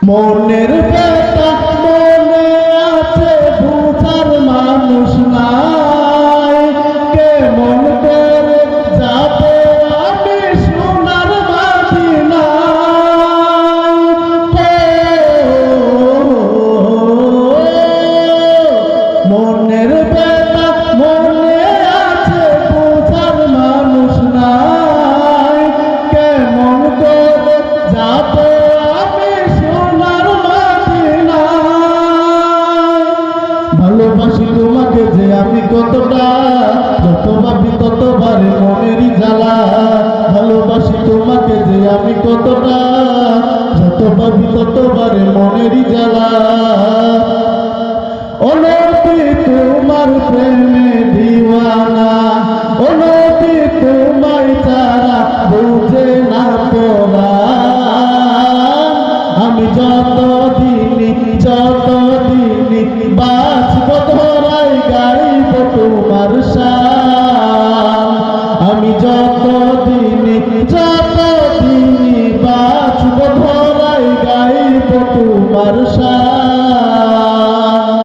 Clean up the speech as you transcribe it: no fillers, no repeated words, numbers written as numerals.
মনের ব্যথা মনে আছে বুঝার মানুষ নাই, কেমন করে যাব আমি সোনার মদিনায়। মনের ব্যথা মনে আছে বুঝার মানুষ নাই, কেমন করে যাব ভালোবাসি তোমাকে যে আমি কতটা, যত ভাবি ততবারে মনেরই জ্বালা। ভালোবাসি তোমাকে যে আমি কতটা, যত ভাবি ততবারে মনেরই জ্বালা। ও নবী তোমার প্রেমে দিওয়ানা, ও নবী তোমায় ছাড়া বুঝে না পরাণ। আমি যতদিন বাঁচব ধরাই গাইব তোমার শান। আমি